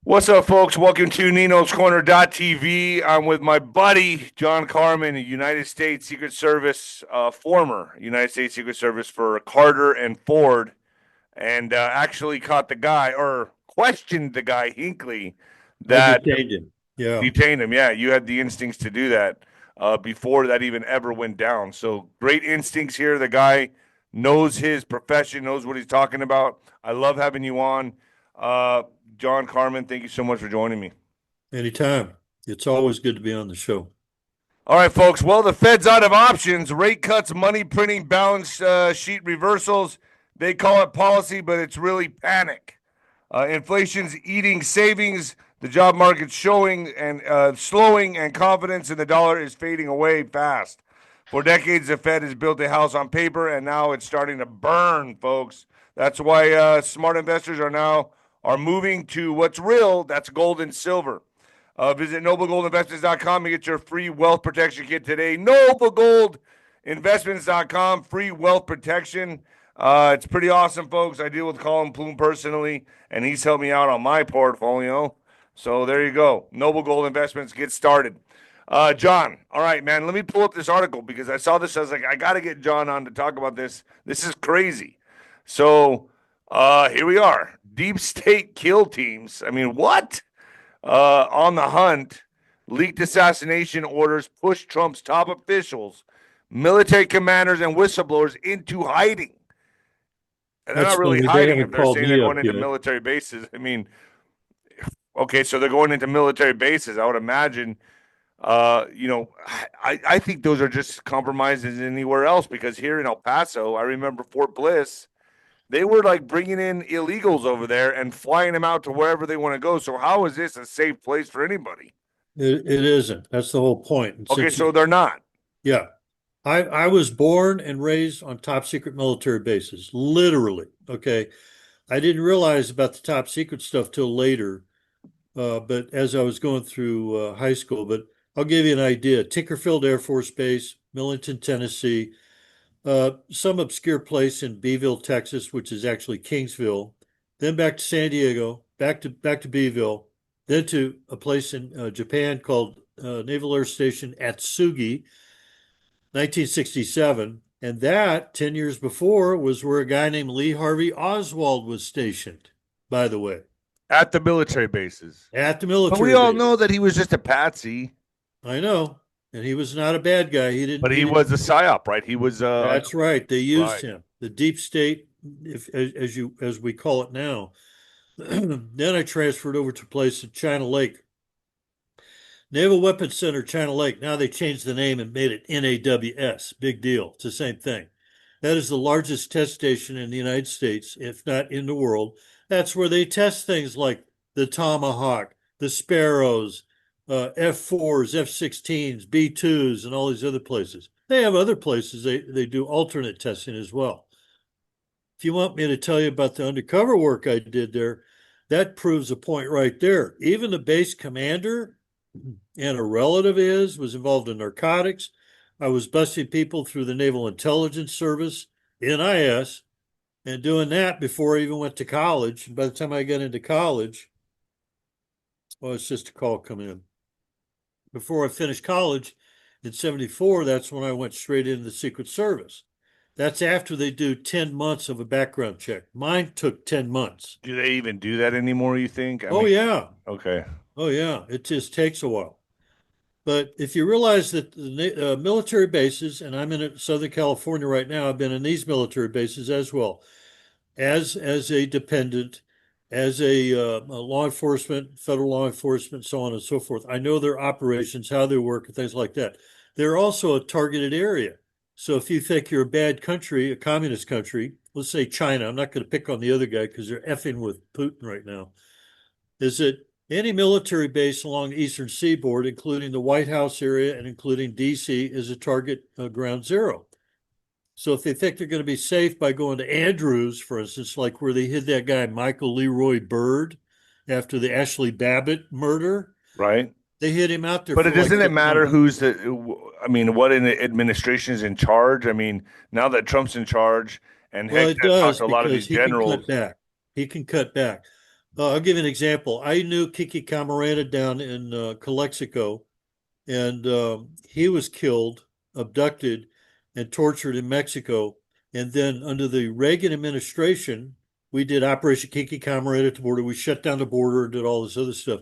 What's up, folks? Welcome to Nino's Corner.tv. I'm with my buddy, John Carman, a United States Secret Service, former United States Secret Service for Carter and Ford, and actually caught the guy, or questioned the guy, Hinckley, I that detained him. Yeah. detained him. Yeah, you had the instincts to do that before that even ever went down. So great instincts here. The guy knows his profession, knows what he's talking about. I love having you on. Uh, John Carman, thank you so much for joining me. Anytime. It's always good to be on the show. All right, folks. Well, the Fed's out of options. Rate cuts, money printing, balance sheet reversals. They call it policy, but it's really panic. Inflation's eating savings. The job market's showing and slowing, and confidence in the dollar is fading away fast. For decades, the Fed has built a house on paper, and now it's starting to burn, folks. That's why smart investors are moving to what's real. That's gold and silver. Visit noblegoldinvestments.com and get your free wealth protection kit today. Noblegoldinvestments.com, free wealth protection. It's pretty awesome, folks. I deal with 𝗀𝗂𝗶𝗹 personally, and he's helped me out on my portfolio. So there you go. Noble Gold Investments, get started. John, all right, man, let me pull up this article because I saw this. I was like, I got to get John on to talk about this. This is crazy. So here we are. Deep state kill teams. I mean, what? On the hunt, leaked assassination orders push Trump's top officials, military commanders, and whistleblowers into hiding. And they're That's not really funny. They hiding if haven't they're called saying they're me going up into yet. military bases. I mean, okay, so they're going into military bases. I would imagine, I think those are just compromises anywhere else because here in El Paso, I remember Fort Bliss, they were like bringing in illegals over there and flying them out to wherever they want to go. So how is this a safe place for anybody? It isn't. That's the whole point. And Okay, so they're not. yeah, I was born and raised on top secret military bases, literally. Okay. I didn't realize about the top secret stuff till later, but as I was going through high school, but I'll give you an idea. Tinkerfield Air Force Base, Millington, Tennessee, some obscure place in Beeville, Texas, which is actually Kingsville, then back to San Diego, back to Beeville, then to a place in Japan called Naval Air Station 𝗬𝗏𝗏, 1967. And that 10 years before was where a guy named Lee Harvey Oswald was stationed, by the way, At the military bases. at the But we military all base. know that he was just a patsy, I know. And he was not a bad guy. but He he didn't. was a psyop, right? He was That's right. They used right. him. The deep state, if as we call it now. Then I transferred over to a place in China Lake, Naval Weapons Center, China Lake. Now they changed the name and made it NAWS. Big deal. It's the same thing. That is the largest test station in the United States, if not in the world. That's where they test things like the Tomahawk, the Sparrows, F4s, F-16s, B-2s, and all these other places. They have other places they do alternate testing as well. If you want me to tell you about the undercover work I did there, that proves a point right there. Even the base commander and a relative was involved in narcotics. I was busting people through the Naval Intelligence Service, NIS, and doing that before I even went to college. And by the time I got into college, well, it's just a call come in. Before I finished college in 74, that's when I went straight into the Secret Service. That's after they do 10 months of a background check. Mine took 10 months. Do they even do that anymore, you think? I Oh, mean, yeah. okay. Oh, yeah. It just takes a while. But if you realize that the military bases, and I'm in Southern California right now, I've been in these military bases as well, as a dependent, as a law enforcement, federal law enforcement, so on and so forth. I know their operations, how they work, and things like that. They're also a targeted area. So if you think you're a bad country, a communist country, let's say China, I'm not going to pick on the other guy because they're effing with Putin right now, is that any military base along the eastern seaboard, including the White House area and including DC, is a target ground zero. So if they think they're going to be safe by going to Andrews, for instance, like where they hid that guy Michael Leroy Byrd after the Ashley Babbitt murder, Right. they hid him out there But for it like doesn't it 8 months. matter who's I mean, what administration is in charge? I mean, now that Trump's in charge and Well, Heck it has talked does to a lot of these because he can cut generals. back. He can cut back. I'll give you an example. I knew 𝗂𝗂𝗁𝗂𝗃 down in 𝗬𝗂𝗂𝗁𝗂, and he was killed, abducted, and tortured in Mexico. And then under the Reagan administration, we did Operation 𝗂𝗂𝗁𝗂𝗃 at the border. We shut down the border and did all this other stuff.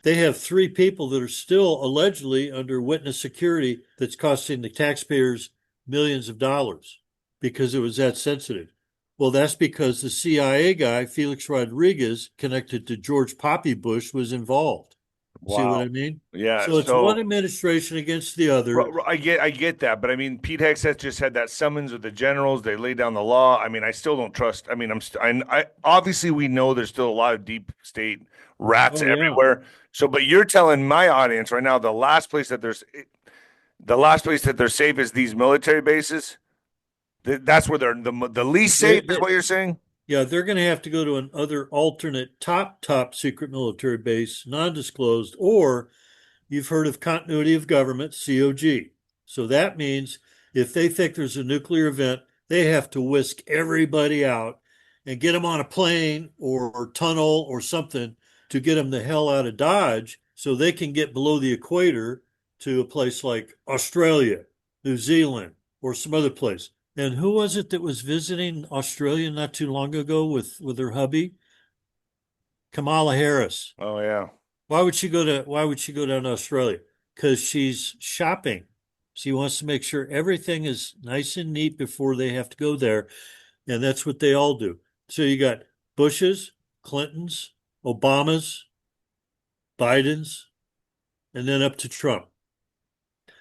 They have three people that are still allegedly under witness security that's costing the taxpayers millions of dollars because it was that sensitive. Well, that's because the CIA guy, Felix Rodriguez, connected to 𝗧𝗵𝗶𝗹 Bush, was involved. See what Wow. I mean? Yeah. So it's one administration against the other. I get that, but I mean, Pete Hegseth just had that summons with the generals. They laid down the law. I mean, I still don't trust. I mean, I obviously we know there's still a lot of deep state rats Oh, yeah. everywhere. So, but you're telling my audience right now the last place that they're safe is these military bases. That's where they're the least safe, is what you're saying? Yeah, they're going to have to go to another alternate top secret military base, non-disclosed, or you've heard of continuity of government, COG. So that means if they think there's a nuclear event, they have to whisk everybody out and get them on a plane or tunnel or something to get them the hell out of Dodge so they can get below the equator to a place like Australia, New Zealand, or some other place. And who was it that was visiting Australia not too long ago with her hubby? Kamala Harris. Oh yeah. Why would she go down to Australia? Because she's shopping. She wants to make sure everything is nice and neat before they have to go there. And that's what they all do. So you got Bushes, Clintons, Obamas, Bidens, and then up to Trump.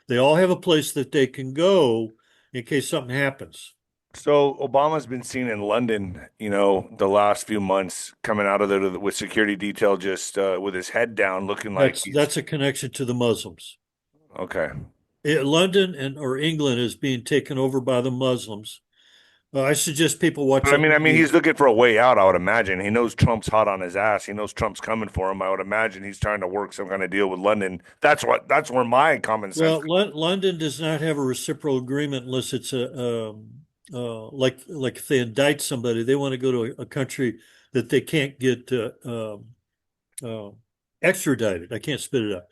They all have a place that they can go in case something happens. So Obama's been seen in London, the last few months coming out of there with security detail, just with his head down, looking like he's That's a connection to the Muslims. okay. London or England is being taken over by the Muslims. I suggest people watch But I that mean, movie. he's looking for a way out, I would imagine. He knows Trump's hot on his ass. He knows Trump's coming for him. I would imagine he's trying to work some kind of deal with London. That's where my common sense. Well, London does not have a reciprocal agreement unless it's like if they indict somebody, they want to go to a country that they can't get uh, extradited. I can't spit it out.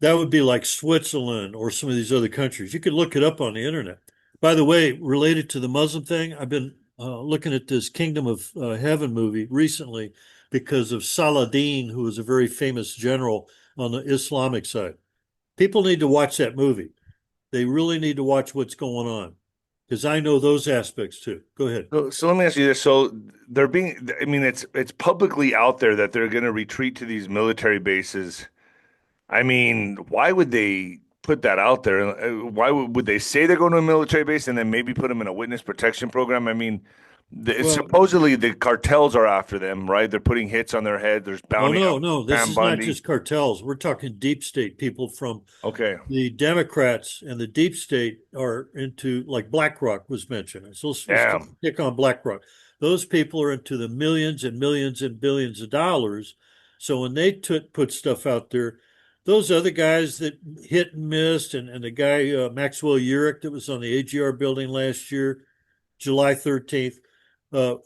That would be like Switzerland or some of these other countries. You could look it up on the internet. By the way, related to the Muslim thing, I've been looking at this Kingdom of Heaven movie recently because of Saladin, who was a very famous general on the Islamic side. People need to watch that movie. They really need to watch what's going on because I know those aspects too. Go ahead. So let me ask you this. So they're being, I mean, it's publicly out there that they're going to retreat to these military bases. I mean, why would they put that out there? Why would they say they're going to a military base and then maybe put them in a witness protection program? I mean, Well, supposedly the cartels are after them, right? They're putting hits on their head. There's oh bounty no, on no, this Pam is not Bundy. just cartels. We're talking deep state people from Okay, the Democrats and the deep state are into like BlackRock was mentioned. So let's damn. pick on BlackRock. Those people are into the millions and millions and billions of dollars. So when they put stuff out there, those other guys that hit and missed, and the guy Maxwell Urick that was on the AGR building last year, July 13th,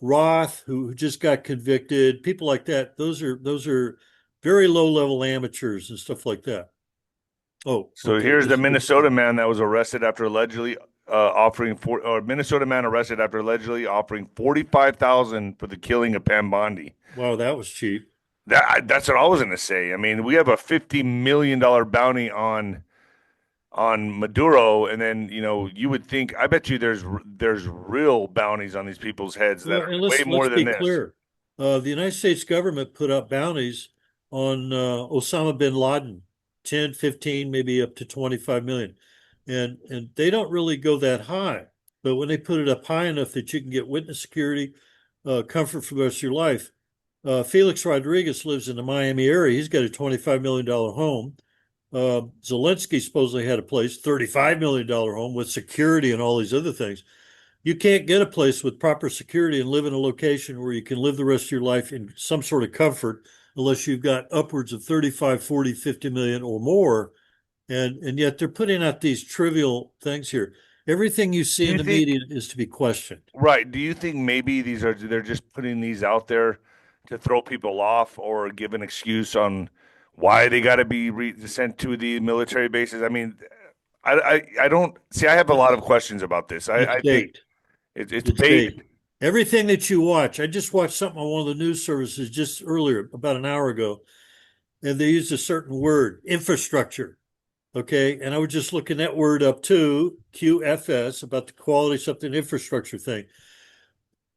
Roth who just got convicted, people like that. Those are very low level amateurs and stuff like that. Oh, So okay. here's the Minnesota man that was arrested after allegedly or Minnesota man arrested after allegedly offering 45,000 for the killing of Pam Bondi. Wow, that was cheap. That's what I was gonna say. I mean, we have a $50 million bounty on Maduro, and then you would think. I bet you there's real bounties on these people's heads that Well, are and way let's more than be this. clear. The United States government put up bounties on Osama bin Laden, 10, 15, maybe up to 25 million. And they don't really go that high. But when they put it up high enough that you can get witness security, comfort for the rest of your life. Felix Rodriguez lives in the Miami area. He's got a $25 million home. Zelensky supposedly had a place, $35 million home with security and all these other things. You can't get a place with proper security and live in a location where you can live the rest of your life in some sort of comfort unless you've got upwards of 35, 40, 50 million or more. And yet they're putting out these trivial things here. Everything you Do see in you the think media is to be questioned. right? Do you think maybe they're just putting these out there to throw people off or give an excuse on why they got to be sent to the military bases. I mean, I don't see. I have a lot of questions about this. It's I think bait. it's It's bait. bait. Everything that you watch, I just watched something on one of the news services just earlier, about an hour ago, and they used a certain word, infrastructure. Okay. And I was just looking that word up too, QFS, about the quality something infrastructure thing.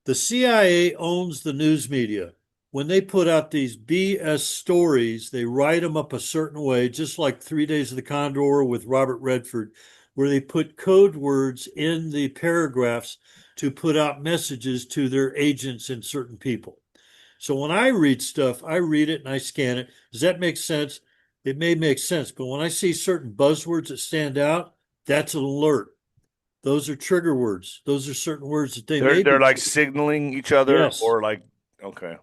The CIA owns the news media. When they put out these BS stories, they write them up a certain way, just like 3 Days of the Condor with Robert Redford, where they put code words in the paragraphs to put out messages to their agents and certain people. So when I read stuff, I read it and I scan it. Does that make sense? It may make sense, but when I see certain buzzwords that stand out, that's an alert. Those are trigger words. Those are certain words that they may They're be. like signaling each other Yes. or like okay.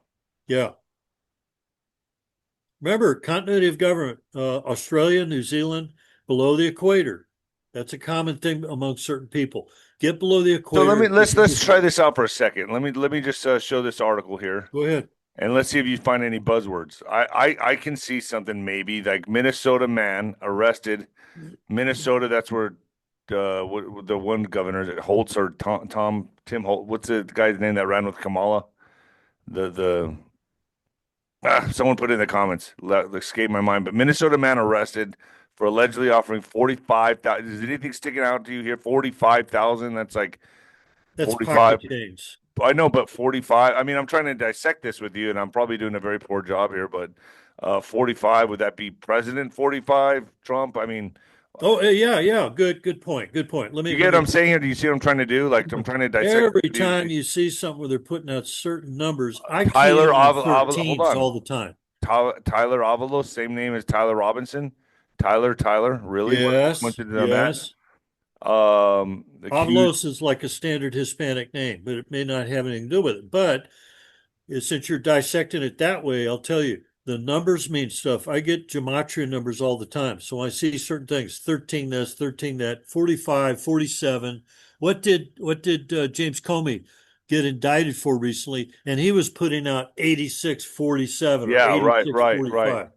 Yeah. Remember, continuity of government, Australia, New Zealand, below the equator. That's a common thing among certain people. Get below the So equator. let's try this out for a second. Let me just show this article here. Go ahead. And let's see if you find any buzzwords. I can see something maybe like Minnesota man arrested. Minnesota, that's where the one governor Holtz or Tim Holt. What's the guy's name that ran with Kamala? The someone put it in the comments. Escaped my mind. But Minnesota man arrested for allegedly offering 45,000. Is anything sticking out to you here? 45,000. That's like That's 45. pocket change. I know, but 45. I mean, I'm trying to dissect this with you, and I'm probably doing a very poor job here. But 45, would that be President 45, Trump? I mean, Oh, yeah, yeah. Good point. Good point. you get what I'm saying here? Do you see what I'm trying to do? Like, I'm trying to dissect. Every time you see something where they're putting out certain numbers, I key Tyler in on Hold 13s on. all the time. Tyler Avalos, same name as Tyler Robinson. Tyler, really? Yes, Went on that? yes. Accused. Pavlos is like a standard Hispanic name, but it may not have anything to do with it. But since you're dissecting it that way, I'll tell you, the numbers mean stuff. I get gematria numbers all the time. So I see certain things, 13 this, 13 that, 45, 47. What did James Comey get indicted for recently? And he was putting out 8647 or Yeah, right, right, 8645. right.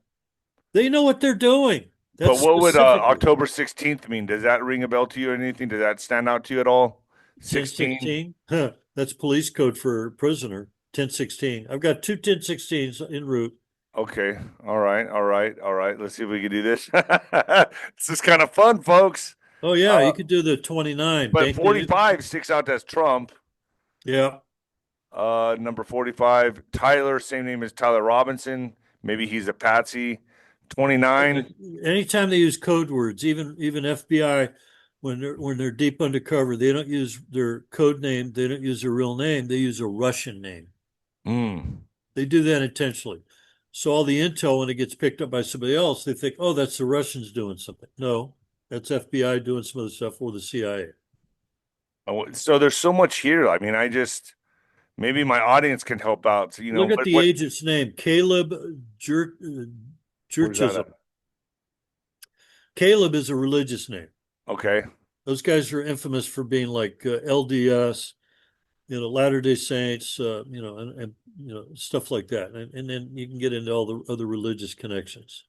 They know what they're doing. But That's what would specifically October 16th mean? Does that ring a bell to you or anything? Does that stand out to you at all? 16? 1016. Huh, that's police code for prisoner. 1016. I've got two 1016s en route. Okay. All right. All right. All right. Let's see if we can do this. This is kind of fun, folks. Oh yeah, you could do the 29. But 45 sticks out as Trump. Yeah. Number 45, Tyler, same name as Tyler Robinson. Maybe he's a patsy. 29. Anytime they use code words, even FBI, when they're deep undercover, they don't use their code name. They don't use their real name. They use a Russian name. Mm. They do that intentionally. So all the intel, when it gets picked up by somebody else, they think, oh, that's the Russians doing something. No, that's FBI doing some of the stuff, or the CIA. So there's so much here. I mean, maybe my audience can help out. So, Look at the agent's name, 𝗂𝗏 𝗠𝗃𝗀𝗃. 𝗂𝗏 is a religious name. Okay. Those guys are infamous for being like LDS, Latter-day Saints, and stuff like that. And then you can get into all the other religious connections.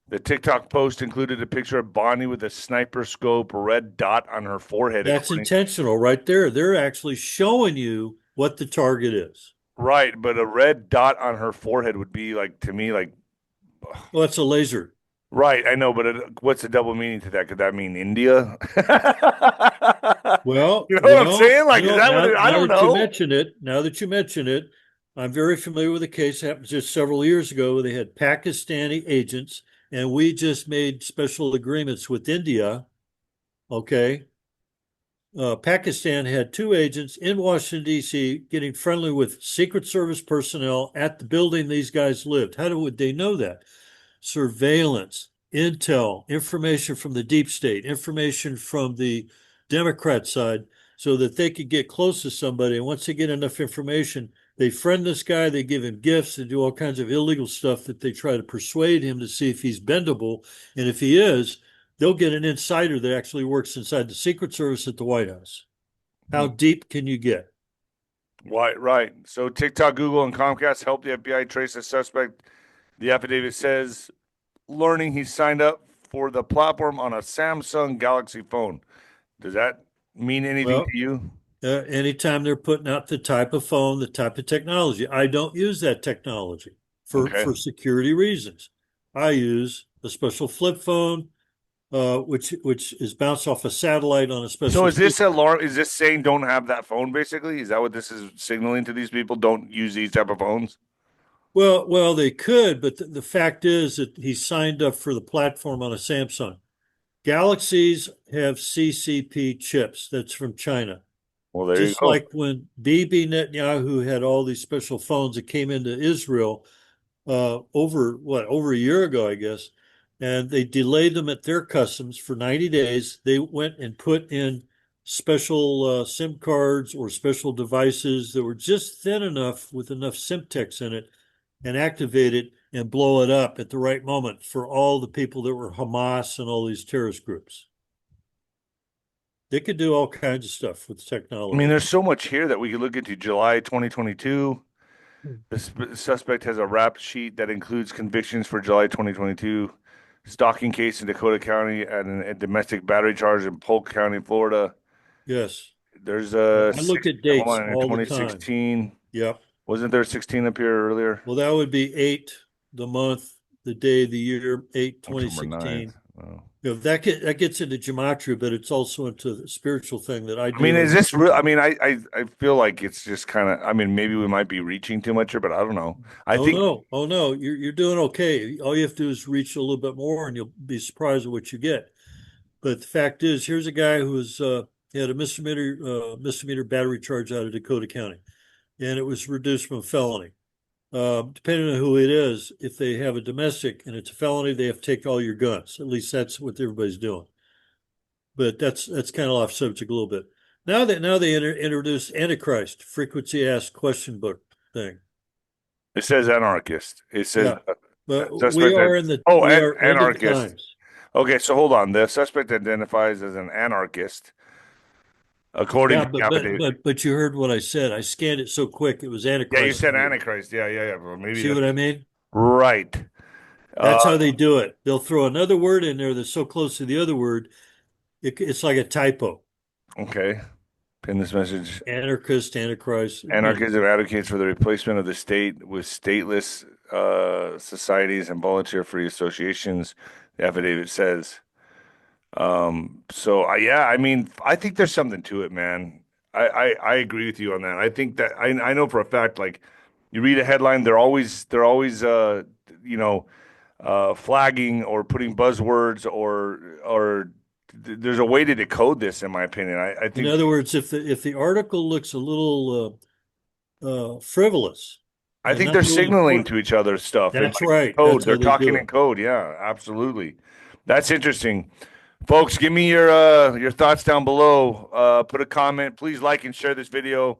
The TikTok post included a picture of Bonnie with a sniper scope, red dot on her forehead. That's intentional right there. They're actually showing you what the target is. Right, but a red dot on her forehead would be like, to me, like. Well, that's a laser. Right, I know, but what's the double meaning to that? Could that mean India? Well, you know what I'm saying? Like, is that what I don't know. Now that you mention it, I'm very familiar with a case that happened just several years ago where they had Pakistani agents, and we just made special agreements with India. Okay. Pakistan had two agents in Washington, D.C., getting friendly with Secret Service personnel at the building these guys lived. How would they know that? Surveillance, intel, information from the deep state, information from the Democrat side, so that they could get close to somebody. And once they get enough information, they friend this guy, they give him gifts, they do all kinds of illegal stuff that they try to persuade him to see if he's bendable. And if he is, they'll get an insider that actually works inside the Secret Service at the White House. How deep can you get? Right. So TikTok, Google, and Comcast helped the FBI trace a suspect. The affidavit says, learning he signed up for the platform on a Samsung Galaxy phone. Does that mean anything Well, to you? anytime they're putting out the type of phone, the type of technology, I don't use that technology Okay. for security reasons. I use a special flip phone, which is bounced off a satellite on a So special is this system. alarm? Is this saying don't have that phone? Basically, is that what this is signaling to these people? Don't use these type of phones. Well, they could, but the fact is that he signed up for the platform on a Samsung. Galaxies have CCP chips. That's from China. Well, there you Just go. like when Bibi Netanyahu had all these special phones that came into Israel over a year ago, I guess, and they delayed them at their customs for 90 days. They went and put in special SIM cards or special devices that were just thin enough with enough Simtex in it and activate it and blow it up at the right moment for all the people that were Hamas and all these terrorist groups. They could do all kinds of stuff with I mean, technology. there's so much here that we could look into. July 2022. The suspect has a rap sheet that includes convictions for July 2022, stalking case in Dakota County, and a domestic battery charge in Polk County, Florida. Yes. There's Well, a I look six. at Hold dates on, in all the time. 2016. Yep. Wasn't there 16 up here earlier? Well, that would be eight, the month, the day, the year, 8, October 2016. 9th. Oh. That gets into gematria, but it's also into the spiritual thing that I I mean, deal is in. this real? I mean, I feel like it's just kind of, I mean, maybe we might be reaching too much here, but I don't know. I Oh think, no, oh no, you're doing okay. All you have to do is reach a little bit more, and you'll be surprised at what you get. But the fact is, here's a guy who's he had a misdemeanor battery charge out of Dakota County, and it was reduced from a felony. Depending on who it is, if they have a domestic and it's a felony, they have to take all your guns. At least that's what everybody's doing. But that's kind of off subject a little bit. Now they introduce Antichrist frequency asked question book thing. it says anarchist. It says Yeah, but suspect that, oh, we are end of anarchist. times. Okay, so hold on. The suspect identifies as an anarchist, according Yeah, to the affidavit. but you heard what I said. I scanned it so quick it was Yeah, you Antichrist to said me. antichrist. Yeah. Well, maybe See that's what I mean? right. Uh, That's how they do it. They'll throw another word in there that's so close to the other word, it's like a typo. okay. Pin this message. Anarchist, Antichrist. Anarchism advocates for the replacement of the state with stateless societies and volunteer-free associations. The affidavit says. So yeah, I mean, I think there's something to it, man. I agree with you on that. I think that I know for a fact, like you read a headline, they're always you know flagging or putting buzzwords or there's a way to decode this, in my opinion. I In think other words, if the article looks a little frivolous I and think not they're really signaling important, to each other stuff in that's like right. code. That's They're how they talking do in it. code. Yeah, absolutely. That's interesting. Folks, give me your thoughts down below. Put a comment. Please like and share this video.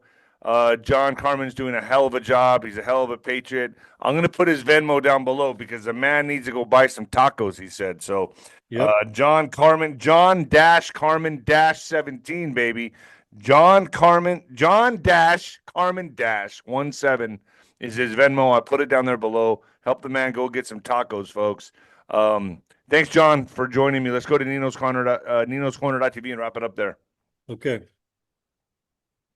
John Carman's doing a hell of a job. He's a hell of a patriot. I'm gonna put his Venmo down below because the man needs to go buy some tacos, he said. So Yep. John Carman, John dash Carman dash 17, baby. John Carman, John dash Carman dash 17 is his Venmo. I put it down there below. Help the man go get some tacos, folks. Thanks, John, for joining me. Let's go to Nino's Corner, Nino's Corner.tv and wrap it up there. Okay.